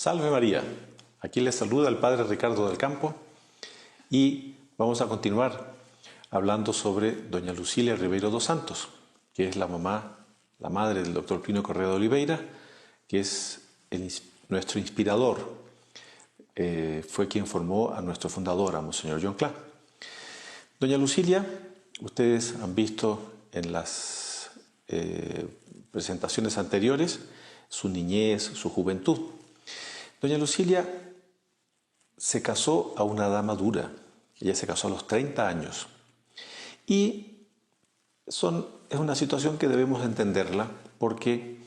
Salve María, aquí les saluda el Padre Ricardo del Campo y vamos a continuar hablando sobre doña Lucilia Ribeiro dos Santos, que es la madre del doctor Pino Correa de Oliveira, que es nuestro inspirador. Fue quien formó a nuestro fundador, a Monseñor John Clark. Doña Lucilia, ustedes han visto en las presentaciones anteriores su niñez, su juventud. Doña Lucilia se casó a una edad madura. Ella se casó a los 30 años. Y es una situación que debemos entenderla porque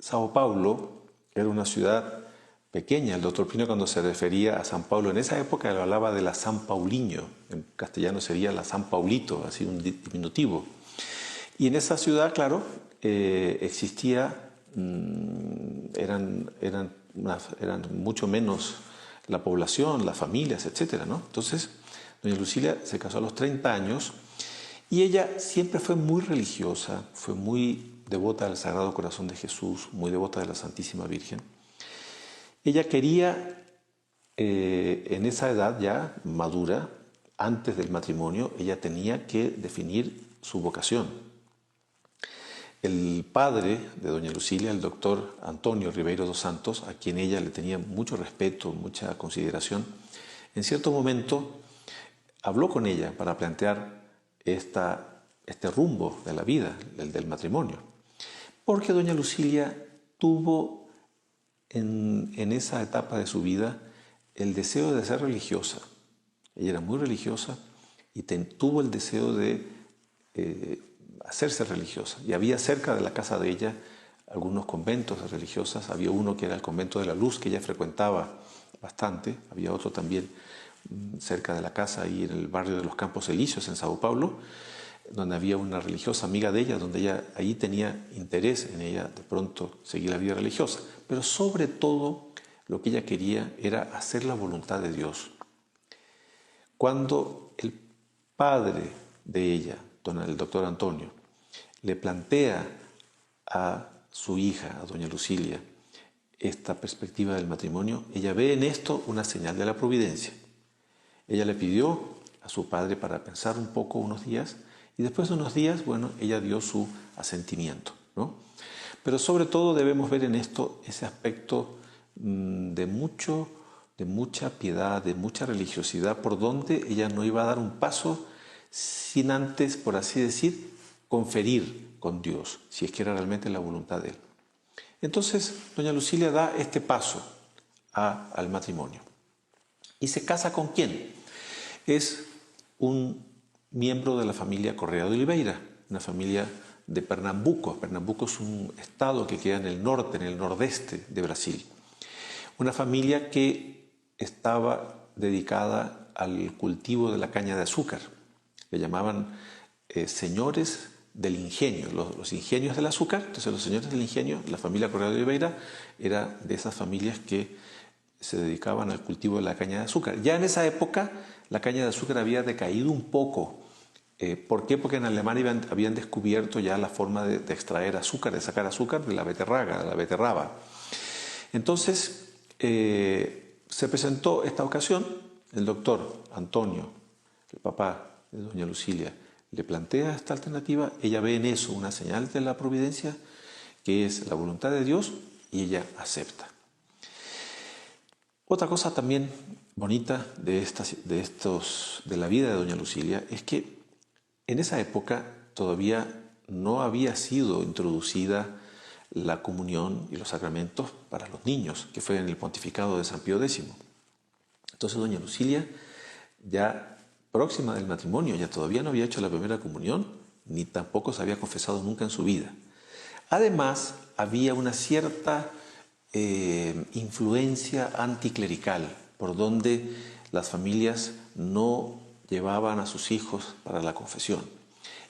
Sao Paulo era una ciudad pequeña. El doctor Pino, cuando se refería a San Pablo en esa época, le hablaba de la San Paulinho. En castellano sería la San Paulito, así un diminutivo. Y en esa ciudad, claro, existía, eran mucho menos la población, las familias, etc., ¿no? Entonces, doña Lucilia se casó a los 30 años y ella siempre fue muy religiosa, fue muy devota del Sagrado Corazón de Jesús, muy devota de la Santísima Virgen. Ella quería, en esa edad ya madura, antes del matrimonio, ella tenía que definir su vocación. El padre de doña Lucilia, el doctor Antonio Ribeiro dos Santos, a quien ella le tenía mucho respeto, mucha consideración, en cierto momento habló con ella para plantear este rumbo de la vida, el del matrimonio. Porque doña Lucilia tuvo en esa etapa de su vida el deseo de ser religiosa. Ella era muy religiosa y tuvo el deseo de hacerse religiosa. Y había cerca de la casa de ella algunos conventos religiosas. Había uno que era el convento de la Luz, que ella frecuentaba bastante. Había otro también cerca de la casa, ahí en el barrio de los Campos Elíseos, en Sao Paulo, donde había una religiosa amiga de ella, donde ella ahí tenía interés en ella de pronto seguir la vida religiosa. Pero sobre todo lo que ella quería era hacer la voluntad de Dios. Cuando el padre de ella, el doctor Antonio, le plantea a su hija, a doña Lucilia, esta perspectiva del matrimonio, ella ve en esto una señal de la providencia. Ella le pidió a su padre para pensar un poco unos días y después de unos días, bueno, ella dio su asentimiento, ¿no? Pero sobre todo debemos ver en esto ese aspecto de mucha piedad, de mucha religiosidad, por donde ella no iba a dar un paso sin antes, por así decir, conferir con Dios, si es que era realmente la voluntad de Él. Entonces, doña Lucilia da este paso al matrimonio. ¿Y se casa con quién? Es un miembro de la familia Correa de Oliveira, una familia de Pernambuco. Pernambuco es un estado que queda en el norte, en el nordeste de Brasil. Una familia que estaba dedicada al cultivo de la caña de azúcar. Le llamaban señores del ingenio, los ingenios del azúcar. Entonces los señores del ingenio, la familia Correa de Oliveira, era de esas familias que se dedicaban al cultivo de la caña de azúcar. Ya en esa época la caña de azúcar había decaído un poco. ¿Por qué? Porque en Alemania habían descubierto ya la forma de extraer azúcar, de sacar azúcar de la beterraba. Entonces se presentó esta ocasión, el doctor Antonio, el papá de doña Lucilia, le plantea esta alternativa. Ella ve en eso una señal de la providencia, que es la voluntad de Dios, y ella acepta. Otra cosa también bonita de la vida de doña Lucilia es que en esa época todavía no había sido introducida la comunión y los sacramentos para los niños, que fue en el pontificado de San Pío X. Entonces doña Lucilia, ya próxima del matrimonio, ya todavía no había hecho la primera comunión, ni tampoco se había confesado nunca en su vida. Además, había una cierta influencia anticlerical, por donde las familias no llevaban a sus hijos para la confesión.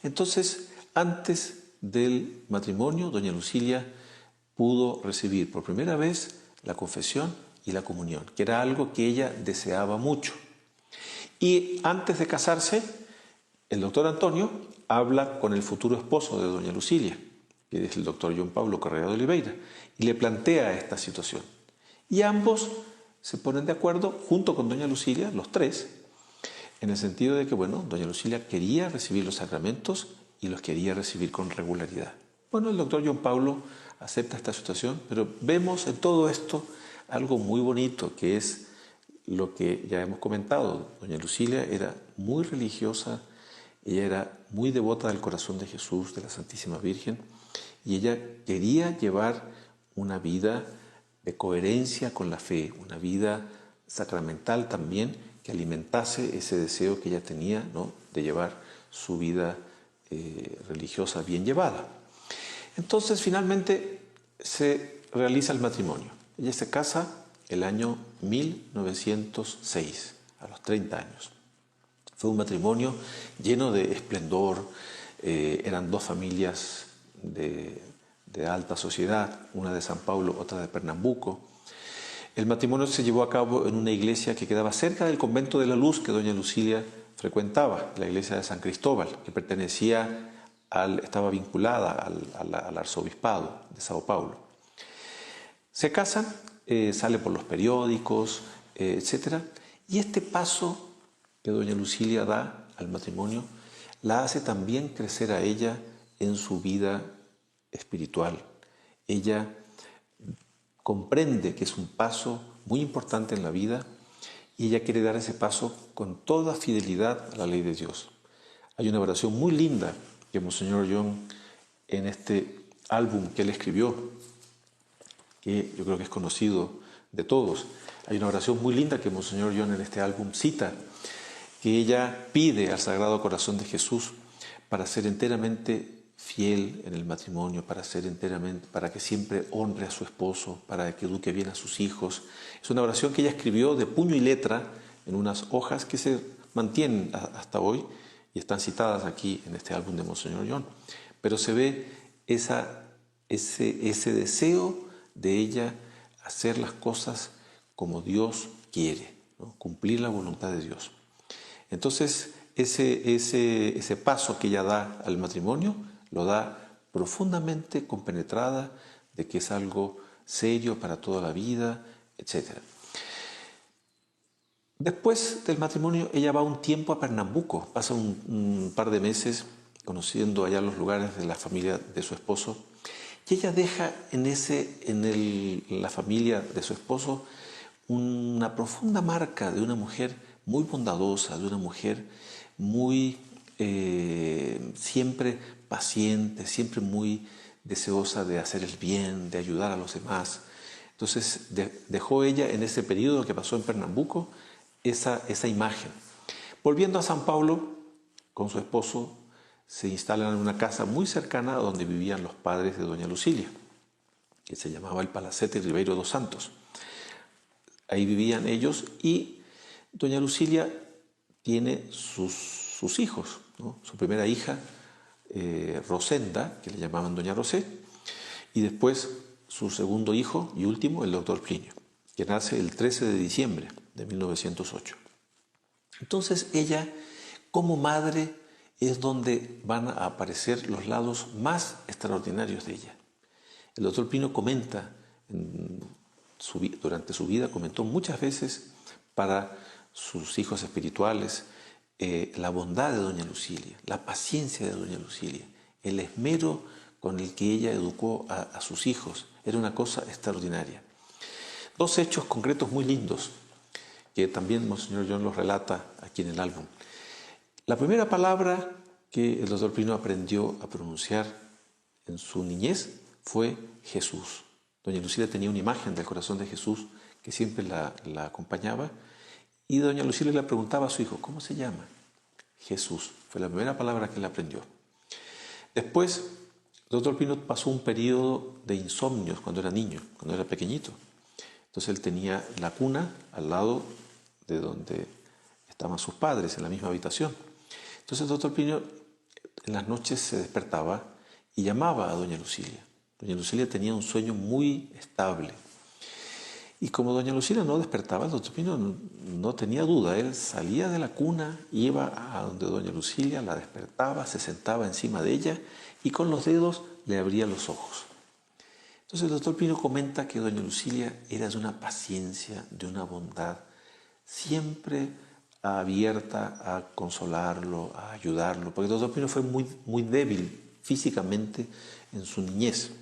Entonces, antes del matrimonio, doña Lucilia pudo recibir por primera vez la confesión y la comunión, que era algo que ella deseaba mucho. Y antes de casarse, el doctor Antonio habla con el futuro esposo de doña Lucilia, que es el doctor João Paulo Correa de Oliveira, y le plantea esta situación. Y ambos se ponen de acuerdo, junto con doña Lucilia, los tres, en el sentido de que, bueno, doña Lucilia quería recibir los sacramentos y los quería recibir con regularidad. Bueno, el doctor John Paulo acepta esta situación, pero vemos en todo esto algo muy bonito, que es lo que ya hemos comentado. Doña Lucilia era muy religiosa, ella era muy devota del corazón de Jesús, de la Santísima Virgen, y ella quería llevar una vida de coherencia con la fe, una vida sacramental también, que alimentase ese deseo que ella tenía, ¿no?, de llevar su vida religiosa bien llevada. Entonces, finalmente, se realiza el matrimonio. Ella se casa el año 1906, a los 30 años. Fue un matrimonio lleno de esplendor, eran dos familias de alta sociedad, una de San Pablo, otra de Pernambuco. El matrimonio se llevó a cabo en una iglesia que quedaba cerca del convento de la Luz que doña Lucilia frecuentaba, la iglesia de San Cristóbal, que estaba vinculada al arzobispado de Sao Paulo. Se casan, sale por los periódicos, etc. Y este paso que doña Lucilia da al matrimonio la hace también crecer a ella en su vida espiritual. Ella comprende que es un paso muy importante en la vida y ella quiere dar ese paso con toda fidelidad a la ley de Dios. Hay una oración muy linda que Monseñor John, en este álbum que él escribió, que yo creo que es conocido de todos, hay una oración muy linda que Monseñor John en este álbum cita, que ella pide al Sagrado Corazón de Jesús para ser enteramente fiel en el matrimonio, para que siempre honre a su esposo, para que eduque bien a sus hijos. Es una oración que ella escribió de puño y letra en unas hojas que se mantienen hasta hoy y están citadas aquí en este álbum de Monseñor John. Pero se ve ese deseo de ella hacer las cosas como Dios quiere, ¿no?, cumplir la voluntad de Dios. Entonces, ese paso que ella da al matrimonio lo da profundamente compenetrada de que es algo serio para toda la vida, etc. Después del matrimonio, ella va un tiempo a Pernambuco, pasa un par de meses conociendo allá los lugares de la familia de su esposo, y ella deja en la familia de su esposo una profunda marca de una mujer muy bondadosa, de una mujer muy siempre paciente, siempre muy deseosa de hacer el bien, de ayudar a los demás. Entonces dejó ella en ese periodo que pasó en Pernambuco esa imagen. Volviendo a San Paulo, con su esposo, se instalan en una casa muy cercana a donde vivían los padres de doña Lucilia, que se llamaba el Palacete Ribeiro dos Santos. Ahí vivían ellos y doña Lucilia tiene sus hijos, ¿no? Su primera hija, Rosenda, que le llamaban doña Rosé, y después su segundo hijo y último, el doctor Plinio, que nace el 13 de diciembre de 1908. Entonces ella, como madre, es donde van a aparecer los lados más extraordinarios de ella. El doctor Plinio comenta, durante su vida, comentó muchas veces para sus hijos espirituales la bondad de doña Lucilia, la paciencia de doña Lucilia, el esmero con el que ella educó a sus hijos. Era una cosa extraordinaria. Dos hechos concretos muy lindos que también Monseñor John los relata aquí en el álbum. La primera palabra que el doctor Plinio aprendió a pronunciar en su niñez fue Jesús. Doña Lucilia tenía una imagen del corazón de Jesús que siempre la acompañaba, y doña Lucilia le preguntaba a su hijo, ¿cómo se llama? Jesús. Fue la primera palabra que él aprendió. Después, el doctor Plinio pasó un periodo de insomnios cuando era niño, cuando era pequeñito. Entonces él tenía la cuna al lado de donde estaban sus padres, en la misma habitación. Entonces el doctor Plinio en las noches se despertaba y llamaba a doña Lucilia. Doña Lucilia tenía un sueño muy estable. Y como doña Lucilia no despertaba, el doctor Plinio no tenía duda. Él salía de la cuna, iba a donde doña Lucilia, la despertaba, se sentaba encima de ella y con los dedos le abría los ojos. Entonces el doctor Plinio comenta que doña Lucilia era de una paciencia, de una bondad, siempre abierta a consolarlo, a ayudarlo, porque el doctor Plinio fue muy débil físicamente en su niñez.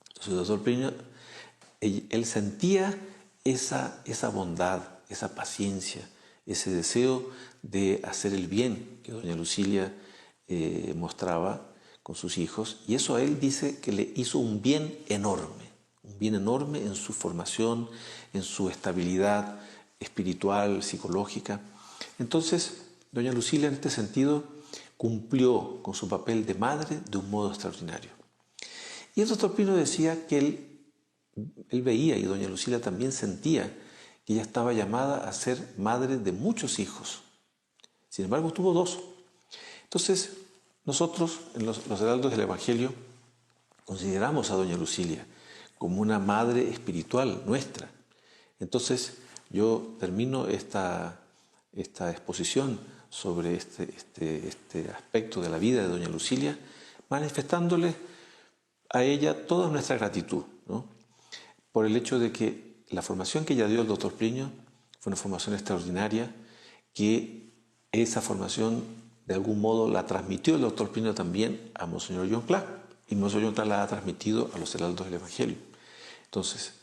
Entonces el doctor Plinio, él sentía esa bondad, esa paciencia, ese deseo de hacer el bien que doña Lucilia mostraba con sus hijos, y eso a él dice que le hizo un bien enorme en su formación, en su estabilidad espiritual, psicológica. Entonces, doña Lucilia en este sentido cumplió con su papel de madre de un modo extraordinario. Y el doctor Plinio decía que él veía, y doña Lucilia también sentía, que ella estaba llamada a ser madre de muchos hijos. Sin embargo, tuvo 2. Entonces, nosotros, en los heraldos del Evangelio, consideramos a doña Lucilia como una madre espiritual nuestra. Entonces, yo termino esta exposición sobre este aspecto de la vida de doña Lucilia, manifestándole a ella toda nuestra gratitud, ¿no? Por el hecho de que la formación que ella dio al doctor Plinio fue una formación extraordinaria, que esa formación de algún modo la transmitió el doctor Plinio también a Monseñor John Clark, y Monseñor John Clark la ha transmitido a los heraldos del Evangelio. Entonces,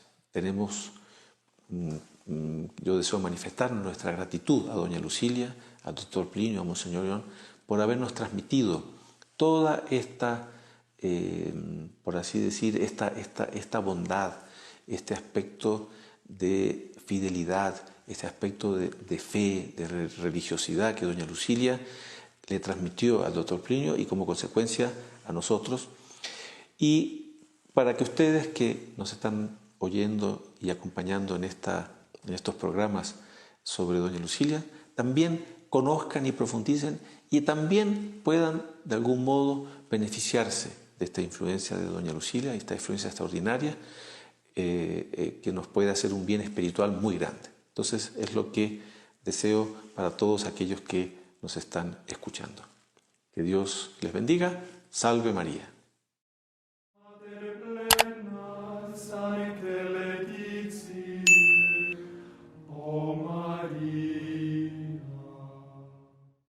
yo deseo manifestar nuestra gratitud a doña Lucilia, al doctor Plinio, a Monseñor John, por habernos transmitido toda esta, por así decir, esta bondad, este aspecto de fidelidad, este aspecto de fe, de religiosidad que doña Lucilia le transmitió al doctor Plinio y como consecuencia a nosotros. Y para que ustedes que nos están oyendo y acompañando en estos programas sobre doña Lucilia, también conozcan y profundicen y también puedan de algún modo beneficiarse de esta influencia de doña Lucilia, esta influencia extraordinaria que nos puede hacer un bien espiritual muy grande. Entonces es lo que deseo para todos aquellos que nos están escuchando. Que Dios les bendiga. Salve María.